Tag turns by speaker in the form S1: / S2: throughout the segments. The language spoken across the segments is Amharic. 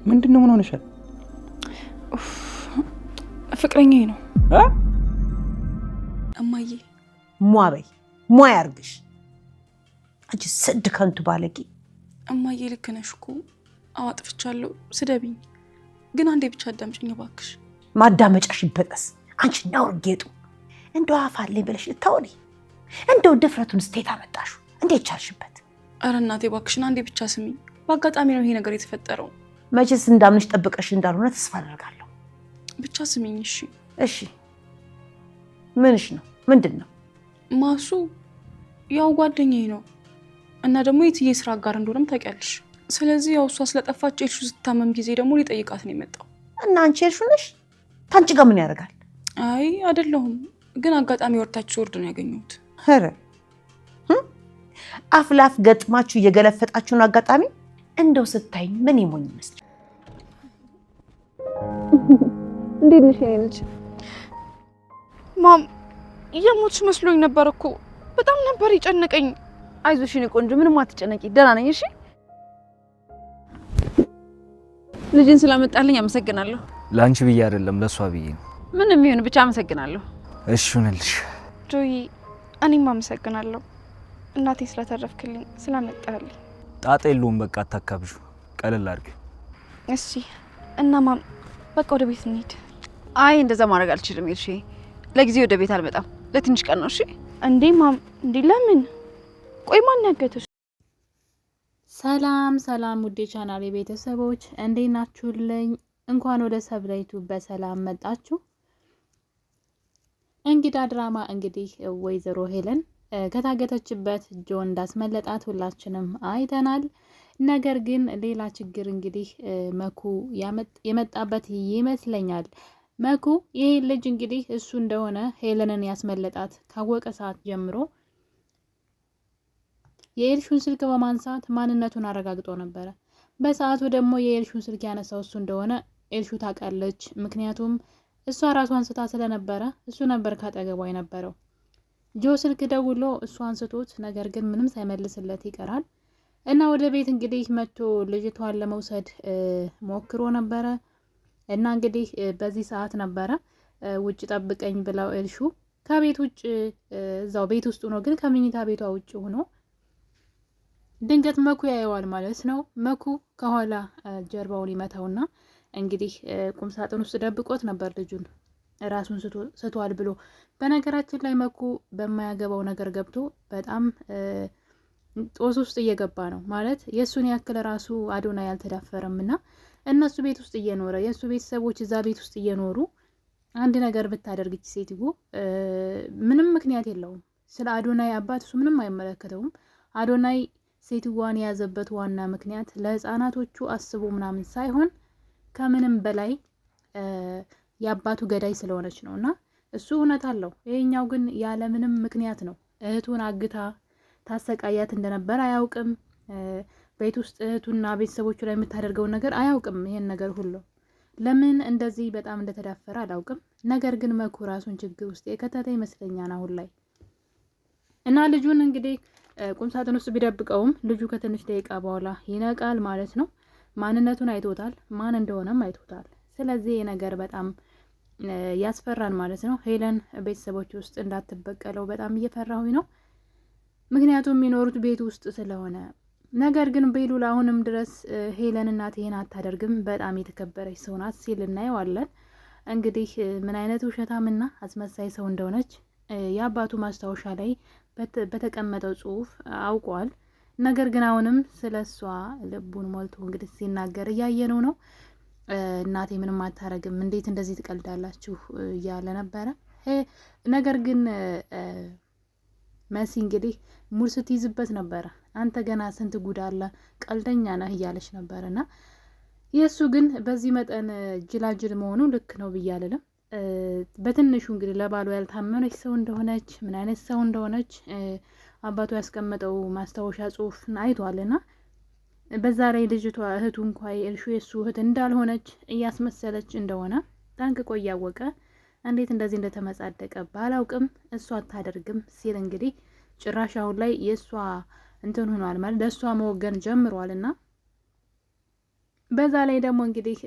S1: ምንድነው ምን ሆነሻል?
S2: ፍቅረኛዬ ነው። እማዬ
S3: ሟበይ ሟ ያርግሽ አንቺ ስድ ከንቱ ባለቂ።
S2: እማዬ ልክ ነሽ እኮ አጥፍቻለሁ። ስደብኝ ግን አንዴ ብቻ አዳምጪኝ እባክሽ።
S3: ማዳመጫሽ ይበጠስ አንቺ ነው ጌጡ። እንደው አፋለኝ ብለሽ እታውሪ። እንደው ድፍረቱን ስቴት አመጣሹ እንዴት ቻልሽበት?
S2: አረ እናቴ እባክሽን አንዴ ብቻ ስሚኝ። በአጋጣሚ ነው ይሄ ነገር የተፈጠረው።
S3: መቼስ እንዳምንሽ ጠብቀሽ እንዳልሆነ ተስፋ አደርጋለሁ።
S2: ብቻ ስሚኝ እሺ?
S3: እሺ ምንሽ ነው? ምንድነው?
S2: ማሱ ያው ጓደኛዬ ነው እና ደግሞ የትዬ ስራ ጋር እንደሆነም ታውቂያለሽ። ስለዚህ ያው እሷ ስለጠፋች ኤልሹ ስታመም ጊዜ ደግሞ ሊጠይቃት ነው የመጣው።
S3: እና አንቺ ኤልሹ ነሽ? ታንቺ ጋር ምን ያደርጋል?
S2: አይ አይደለሁም፣ ግን አጋጣሚ ወርታችሁ ወርድ ነው ያገኘሁት።
S3: ኧረ አፍላፍ ገጥማችሁ እየገለፈጣችሁ ነው አጋጣሚ። እንደው ስታይ ምን ይሞኝ ይመስል
S4: እንዴት ነሽ የኔ ልጅ?
S2: ማም የሞትሽ መስሎኝ ነበር እኮ በጣም ነበር የጨነቀኝ።
S4: አይዞሽ የኔ ቆንጆ ምንም አትጨነቂ፣ ደህና ነኝ። እሺ ልጅን ስላመጣልኝ አመሰግናለሁ።
S1: ላንቺ ብዬ አይደለም ለሷ ብዬ ነው።
S4: ምንም ይሁን ብቻ አመሰግናለሁ።
S1: እሺ ሆነልሽ።
S2: ጆይ እኔም አመሰግናለሁ እናቴ ስለተረፍክልኝ ስላመጣልኝ።
S1: ጣጣ የለውም በቃ አታካብሹ፣ ቀለል አድርጊ።
S2: እሺ እና ማም በቃ ወደ ቤት እንሂድ።
S4: አይ እንደዛ ማድረግ አልችልም። እሺ ለጊዜው ወደ ቤት አልመጣም፣ ለትንሽ ቀን ነው። እሺ
S2: እንዴ ማም እንዴ ለምን? ቆይ ማን ያገተሽ?
S5: ሰላም ሰላም ውዴ ቻናሌ ቤተሰቦች እንዴት ናችሁልኝ? እንኳን ወደ ሰብለይቱ በሰላም መጣችሁ። እንግዳ ድራማ እንግዲህ ወይዘሮ ሄለን ከታገተችበት ጆን እንዳስመለጣት ሁላችንም አይተናል። ነገር ግን ሌላ ችግር እንግዲህ መኩ የመጣበት ይመስለኛል። መኩ ይሄ ልጅ እንግዲህ እሱ እንደሆነ ሄለንን ያስመለጣት ካወቀ ሰዓት ጀምሮ የኤልሹን ስልክ በማንሳት ማንነቱን አረጋግጦ ነበረ። በሰዓቱ ደግሞ የኤልሹን ስልክ ያነሳው እሱ እንደሆነ ኤልሹ ታውቃለች። ምክንያቱም እሷ ራሷን ስታ ስለነበረ እሱ ነበር ካጠገቧ የነበረው። ጆ ስልክ ደውሎ እሱ አንስቶት ነገር ግን ምንም ሳይመልስለት ይቀራል እና ወደ ቤት እንግዲህ መጥቶ ልጅቷን ለመውሰድ ሞክሮ ነበረ እና እንግዲህ በዚህ ሰዓት ነበረ ውጭ ጠብቀኝ ብለው ኤልሹ ከቤት ውጭ እዛው ቤት ውስጥ ሆኖ ግን ከመኝታ ቤቷ ውጭ ሆኖ ድንገት መኩ ያየዋል ማለት ነው። መኩ ከኋላ ጀርባውን ይመታውና እንግዲህ ቁም ሳጥን ውስጥ ደብቆት ነበር ልጁን ራሱን ስቷል ብሎ። በነገራችን ላይ መኩ በማያገባው ነገር ገብቶ በጣም ጦስ ውስጥ እየገባ ነው ማለት የእሱን ያክል ራሱ አዶናይ አልተዳፈረም እና እነሱ ቤት ውስጥ እየኖረ የእሱ ቤተሰቦች እዛ ቤት ውስጥ እየኖሩ አንድ ነገር ብታደርግች ሴትዮ ምንም ምክንያት የለውም። ስለ አዶናይ አባት እሱ ምንም አይመለከተውም። አዶናይ ሴትዋን የያዘበት ዋና ምክንያት ለህፃናቶቹ አስቦ ምናምን ሳይሆን ከምንም በላይ የአባቱ ገዳይ ስለሆነች ነው እና እሱ እውነት አለው። ይሄኛው ግን ያለ ምንም ምክንያት ነው። እህቱን አግታ ታሰቃያት እንደነበር አያውቅም። ቤት ውስጥ እህቱና ቤተሰቦቹ ላይ የምታደርገውን ነገር አያውቅም። ይሄን ነገር ሁሉ ለምን እንደዚህ በጣም እንደተዳፈረ አላውቅም። ነገር ግን መኩ ራሱን ችግር ውስጥ የከተተ ይመስለኛል አሁን ላይ እና ልጁን እንግዲህ ቁም ሳጥን ውስጥ ቢደብቀውም ልጁ ከትንሽ ደቂቃ በኋላ ይነቃል ማለት ነው። ማንነቱን አይቶታል፣ ማን እንደሆነም አይቶታል። ስለዚህ ነገር በጣም ያስፈራል ማለት ነው። ሄለን ቤተሰቦች ውስጥ እንዳትበቀለው በጣም እየፈራሁኝ ነው። ምክንያቱም የሚኖሩት ቤት ውስጥ ስለሆነ። ነገር ግን ቤሉል አሁንም ድረስ ሄለን እናትህን አታደርግም፣ በጣም የተከበረች ሰው ናት ሲል እናየዋለን። እንግዲህ ምን አይነት ውሸታምና አስመሳይ ሰው እንደሆነች የአባቱ ማስታወሻ ላይ በተቀመጠው ጽሑፍ አውቋል። ነገር ግን አሁንም ስለሷ ልቡን ሞልቶ እንግዲህ ሲናገር እያየነው ነው። እናቴ ምንም አታረግም፣ እንዴት እንደዚህ ትቀልዳላችሁ እያለ ነበረ። ነገር ግን መሲ እንግዲህ ሙድ ስትይዝበት ነበረ። አንተ ገና ስንት ጉድ አለ፣ ቀልደኛ ነህ እያለች ነበርና የእሱ ግን በዚህ መጠን ጅላጅል መሆኑ ልክ ነው ብዬ አልልም። በትንሹ እንግዲህ ለባሉ ያልታመነች ሰው እንደሆነች ምን አይነት ሰው እንደሆነች አባቱ ያስቀመጠው ማስታወሻ ጽሑፍ አይቷልና በዛ ላይ ልጅቷ እህቱ እንኳ የኤልሹ የሱ እህት እንዳልሆነች እያስመሰለች እንደሆነ ጠንቅቆ እያወቀ እንዴት እንደዚህ እንደተመጻደቀ ባላውቅም እሷ አታደርግም ሲል እንግዲህ ጭራሽ አሁን ላይ የእሷ እንትን ሆኗል ማለት ለእሷ መወገን ጀምሯልና በዛ ላይ ደግሞ እንግዲህ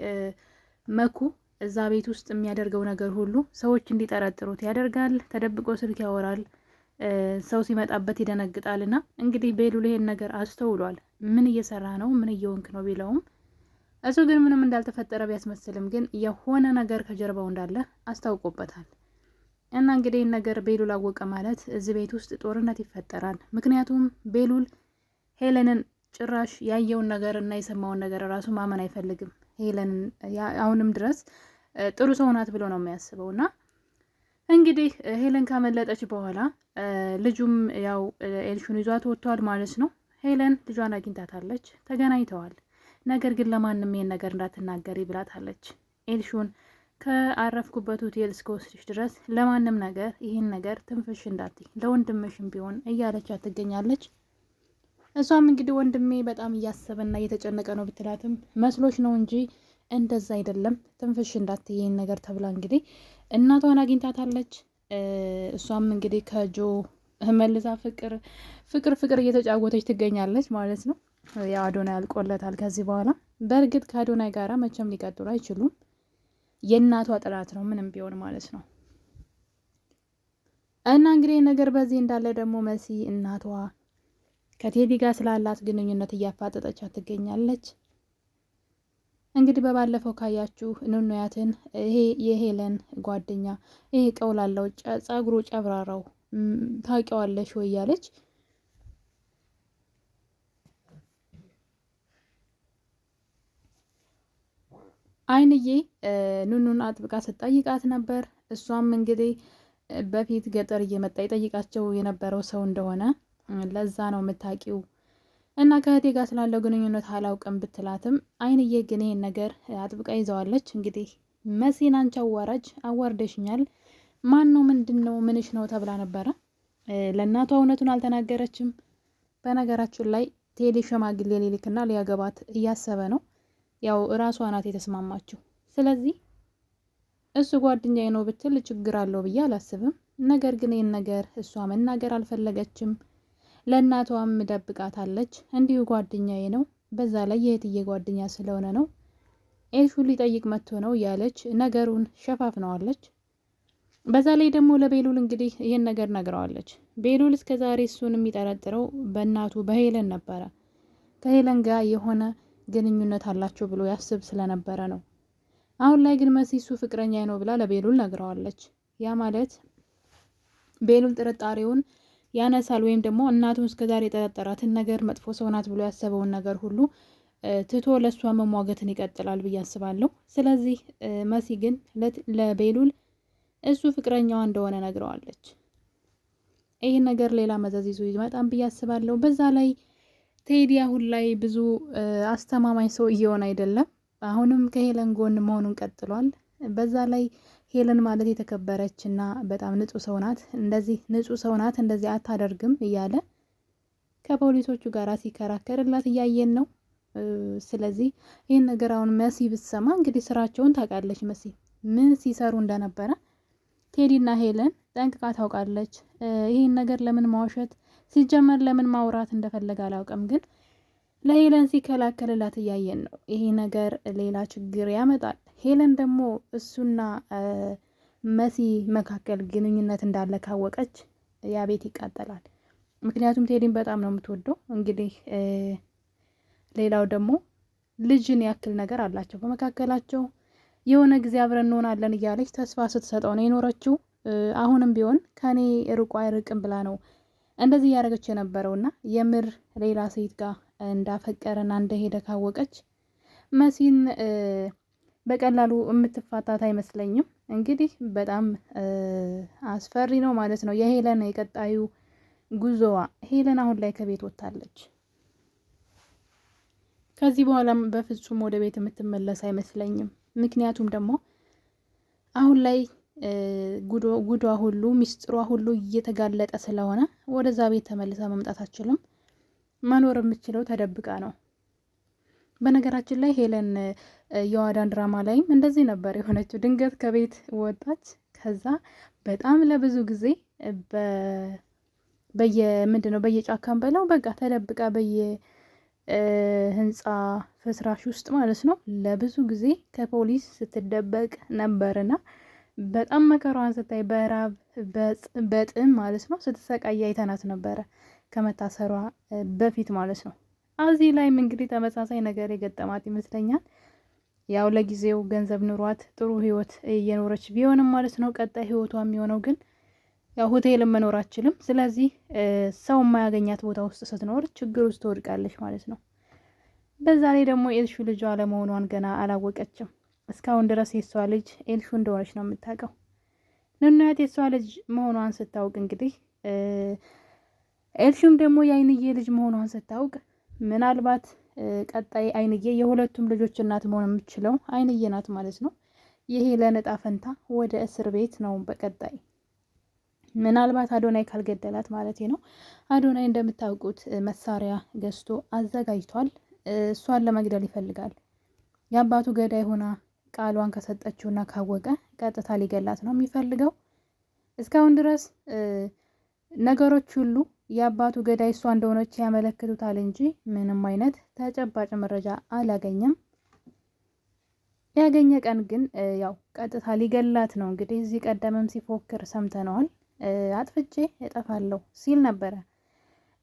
S5: መኩ እዛ ቤት ውስጥ የሚያደርገው ነገር ሁሉ ሰዎች እንዲጠረጥሩት ያደርጋል። ተደብቆ ስልክ ያወራል፣ ሰው ሲመጣበት ይደነግጣል። እና እንግዲህ ቤሉል ይሄን ነገር አስተውሏል። ምን እየሰራ ነው፣ ምን እየወንክ ነው ቢለውም እሱ ግን ምንም እንዳልተፈጠረ ቢያስመስልም ግን የሆነ ነገር ከጀርባው እንዳለ አስታውቆበታል። እና እንግዲህ ነገር ቤሉል አወቀ ማለት እዚህ ቤት ውስጥ ጦርነት ይፈጠራል። ምክንያቱም ቤሉል ሄለንን ጭራሽ ያየውን ነገር እና የሰማውን ነገር ራሱ ማመን አይፈልግም። ሄለን አሁንም ድረስ ጥሩ ሰው ናት ብሎ ነው የሚያስበው። እና እንግዲህ ሄለን ካመለጠች በኋላ ልጁም ያው ኤልሹን ይዟት ወጥቷል ማለት ነው። ሄለን ልጇን አግኝታታለች፣ ተገናኝተዋል። ነገር ግን ለማንም ይሄን ነገር እንዳትናገሪ ብላታለች። ኤልሹን ከአረፍኩበት ሆቴል እስከወስድሽ ድረስ ለማንም ነገር ይህን ነገር ትንፍሽ እንዳትይ፣ ለወንድምሽም ቢሆን እያለቻት ትገኛለች። እሷም እንግዲህ ወንድሜ በጣም እያሰበና እየተጨነቀ ነው ብትላትም መስሎች ነው እንጂ እንደዛ አይደለም፣ ትንፍሽ እንዳትይ ይህን ነገር ተብላ እንግዲህ እናቷን አግኝታታለች። እሷም እንግዲህ ከጆ መልሳ ፍቅር እየተጫወተች ትገኛለች ማለት ነው። ያው አዶናይ ያልቆለታል ከዚህ በኋላ። በእርግጥ ከአዶናይ ጋራ መቼም ሊቀጥሉ አይችሉም። የእናቷ ጥላት ነው ምንም ቢሆን ማለት ነው። እና እንግዲህ ነገር በዚህ እንዳለ ደግሞ መሲ እናቷ ከቴዲ ጋር ስላላት ግንኙነት እያፋጠጠቻት ትገኛለች። እንግዲህ በባለፈው ካያችሁ ኑኑያትን ይሄ የሄለን ጓደኛ ይሄ ቀውላለው ጸጉሩ ጨብራራው ታውቂዋለሽ ወይ እያለች አይንዬ ኑኑን አጥብቃ ስትጠይቃት ነበር። እሷም እንግዲህ በፊት ገጠር እየመጣ ይጠይቃቸው የነበረው ሰው እንደሆነ ለዛ ነው የምታውቂው እና ከእህቴ ጋር ስላለው ግንኙነት አላውቅም ብትላትም አይንዬ ግን ይሄን ነገር አጥብቃ ይዘዋለች። እንግዲህ መሲን አንቺ አዋራጅ አዋርደሽኛል፣ ማን ነው ምንድን ነው ምንሽ ነው ተብላ ነበረ። ለእናቷ እውነቱን አልተናገረችም። በነገራችን ላይ ቴዲ ሸማግሌ ሊልክና ሊያገባት እያሰበ ነው። ያው እራሷ ናት የተስማማችው። ስለዚህ እሱ ጓደኛዬ ነው ብትል ችግር አለው ብዬ አላስብም። ነገር ግን ይህን ነገር እሷ መናገር አልፈለገችም። ለእናቷም ደብቃታለች። እንዲሁ ጓደኛዬ ነው፣ በዛ ላይ የእህትዬ ጓደኛ ስለሆነ ነው፣ ኤልሹ ሊጠይቅ መጥቶ ነው እያለች ነገሩን ሸፋፍነዋለች። በዛ ላይ ደግሞ ለቤሉል እንግዲህ ይህን ነገር ነግረዋለች። ቤሉል እስከዛሬ እሱን የሚጠረጥረው በእናቱ በሄለን ነበረ። ከሄለን ጋር የሆነ ግንኙነት አላቸው ብሎ ያስብ ስለነበረ ነው። አሁን ላይ ግን መሲ እሱ ፍቅረኛ ነው ብላ ለቤሉል ነግረዋለች። ያ ማለት ቤሉል ጥርጣሬውን ያነሳል፣ ወይም ደግሞ እናቱን እስከዛሬ የጠረጠራትን ነገር መጥፎ ሰው ናት ብሎ ያሰበውን ነገር ሁሉ ትቶ ለእሷ መሟገትን ይቀጥላል ብዬ አስባለሁ። ስለዚህ መሲ ግን ለቤሉል እሱ ፍቅረኛዋ እንደሆነ ነግረዋለች። ይህ ነገር ሌላ መዘዝ ይዞ ይመጣም ብዬ አስባለሁ። በዛ ላይ ቴዲ አሁን ላይ ብዙ አስተማማኝ ሰው እየሆነ አይደለም። አሁንም ከሄለን ጎን መሆኑን ቀጥሏል። በዛ ላይ ሄለን ማለት የተከበረች እና በጣም ንጹህ ሰው ናት፣ እንደዚህ ንጹህ ሰው ናት እንደዚህ አታደርግም እያለ ከፖሊሶቹ ጋር ሲከራከርላት እያየን ነው። ስለዚህ ይህን ነገር አሁን መሲ ብትሰማ እንግዲህ ስራቸውን ታውቃለች። መሲ ምን ሲሰሩ እንደነበረ ቴዲና ሄለን ጠንቅቃ ታውቃለች። ይህን ነገር ለምን ማውሸት ሲጀመር ለምን ማውራት እንደፈለገ አላውቅም፣ ግን ለሄለን ሲከላከልላት እያየን ነው። ይሄ ነገር ሌላ ችግር ያመጣል። ሄለን ደግሞ እሱና መሲ መካከል ግንኙነት እንዳለ ካወቀች ያ ቤት ይቃጠላል። ምክንያቱም ቴዲን በጣም ነው የምትወደው። እንግዲህ ሌላው ደግሞ ልጅን ያክል ነገር አላቸው በመካከላቸው። የሆነ ጊዜ አብረን እንሆናለን እያለች ተስፋ ስትሰጠው ነው የኖረችው። አሁንም ቢሆን ከኔ ርቆ አይርቅም ብላ ነው እንደዚህ እያደረገች የነበረውና የምር ሌላ ሴት ጋር እንዳፈቀረና እንደሄደ ካወቀች መሲን በቀላሉ የምትፋታት አይመስለኝም። እንግዲህ በጣም አስፈሪ ነው ማለት ነው የሄለን የቀጣዩ ጉዞዋ። ሄለን አሁን ላይ ከቤት ወጥታለች። ከዚህ በኋላም በፍጹም ወደ ቤት የምትመለስ አይመስለኝም። ምክንያቱም ደግሞ አሁን ላይ ጉዷ ሁሉ ሚስጥሯ ሁሉ እየተጋለጠ ስለሆነ ወደዛ ቤት ተመልሳ መምጣት አትችልም። መኖር የምችለው ተደብቃ ነው። በነገራችን ላይ ሄለን የዋዳን ድራማ ላይም እንደዚህ ነበር የሆነችው። ድንገት ከቤት ወጣች። ከዛ በጣም ለብዙ ጊዜ በየጫካም በለው በቃ ተደብቃ ህንፃ ፍርስራሽ ውስጥ ማለት ነው ለብዙ ጊዜ ከፖሊስ ስትደበቅ ነበርና በጣም መከራዋን ስታይ በራብ በጥም ማለት ነው ስትሰቃይ አይተናት ነበረ ከመታሰሯ በፊት ማለት ነው። እዚህ ላይም እንግዲህ ተመሳሳይ ነገር የገጠማት ይመስለኛል። ያው ለጊዜው ገንዘብ ኑሯት ጥሩ ህይወት እየኖረች ቢሆንም ማለት ነው ቀጣይ ህይወቷ የሚሆነው ግን ያው ሆቴል መኖር አትችልም። ስለዚህ ሰው የማያገኛት ቦታ ውስጥ ስትኖር ችግር ውስጥ ትወድቃለች ማለት ነው። በዛ ላይ ደግሞ ኤልሹ ልጇ አለመሆኗን ገና አላወቀችም። እስካሁን ድረስ የሷ ልጅ ኤልሹ እንደሆነች ነው የምታውቀው። ንናያት የሷ ልጅ መሆኗን ስታውቅ እንግዲህ ኤልሹም ደግሞ የአይንዬ ልጅ መሆኗን ስታውቅ ምናልባት ቀጣይ አይንዬ የሁለቱም ልጆች እናት መሆን የምትችለው አይንዬ ናት ማለት ነው። ይሄ ለነጣ ፈንታ ወደ እስር ቤት ነው በቀጣይ ምናልባት አዶናይ ካልገደላት ማለት ነው። አዶናይ እንደምታውቁት መሳሪያ ገዝቶ አዘጋጅቷል። እሷን ለመግደል ይፈልጋል። የአባቱ ገዳይ ሆና ቃሏን ከሰጠችውና ካወቀ ቀጥታ ሊገላት ነው የሚፈልገው። እስካሁን ድረስ ነገሮች ሁሉ የአባቱ ገዳይ እሷ እንደሆነች ያመለክቱታል እንጂ ምንም አይነት ተጨባጭ መረጃ አላገኘም። ያገኘ ቀን ግን ያው ቀጥታ ሊገላት ነው። እንግዲህ እዚህ ቀደምም ሲፎክር ሰምተነዋል። አጥፍቼ እጠፋለሁ ሲል ነበረ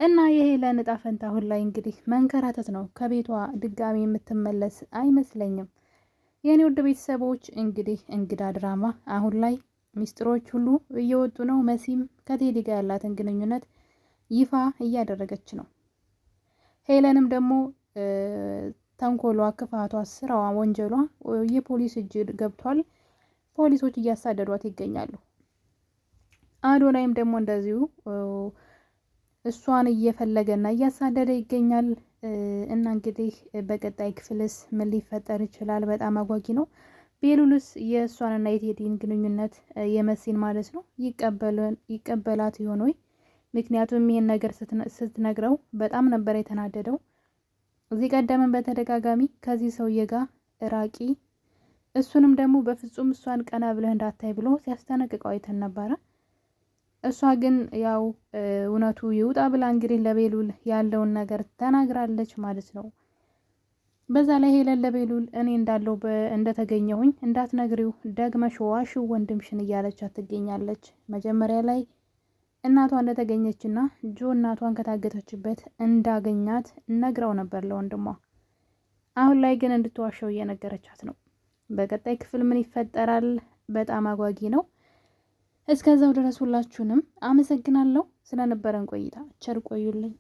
S5: እና ይሄ ለነጣ ፈንታ አሁን ላይ እንግዲህ መንከራተት ነው። ከቤቷ ድጋሚ የምትመለስ አይመስለኝም። የኔ ውድ ቤተሰቦች እንግዲህ እንግዳ ድራማ አሁን ላይ ሚስጥሮች ሁሉ እየወጡ ነው። መሲም ከቴዲ ጋር ያላትን ግንኙነት ይፋ እያደረገች ነው። ሄለንም ደግሞ ተንኮሏ፣ ክፋቷ፣ ስራዋ፣ ወንጀሏ የፖሊስ እጅ ገብቷል። ፖሊሶች እያሳደዷት ይገኛሉ። አዶናይም ደግሞ እንደዚሁ እሷን እየፈለገና እያሳደደ ይገኛል። እና እንግዲህ በቀጣይ ክፍልስ ምን ሊፈጠር ይችላል? በጣም አጓጊ ነው። ቤሉልስ የእሷንና የቴዲን ግንኙነት የመሲን ማለት ነው ይቀበላት ይሆን ወይ? ምክንያቱም ይሄን ነገር ስትነግረው በጣም ነበር የተናደደው። እዚህ ቀደምን በተደጋጋሚ ከዚህ ሰውዬ ጋር ራቂ፣ እሱንም ደግሞ በፍጹም እሷን ቀና ብለህ እንዳታይ ብሎ ሲያስጠነቅቀው አይተን ነበረ። እሷ ግን ያው እውነቱ ይውጣ ብላ እንግዲህ ለቤሉል ያለውን ነገር ተናግራለች ማለት ነው። በዛ ላይ ሄለን ለቤሉል እኔ እንዳለው እንደተገኘሁኝ እንዳትነግሪው ደግመሽ ዋሽው ወንድምሽን እያለቻት ትገኛለች። መጀመሪያ ላይ እናቷ እንደተገኘችና ጆ እናቷን ከታገተችበት እንዳገኛት ነግራው ነበር ለወንድሟ። አሁን ላይ ግን እንድትዋሸው እየነገረቻት ነው። በቀጣይ ክፍል ምን ይፈጠራል? በጣም አጓጊ ነው። እስከዛው ድረስ ሁላችሁንም አመሰግናለሁ ስለነበረን ቆይታ። ቸር ቆዩልኝ።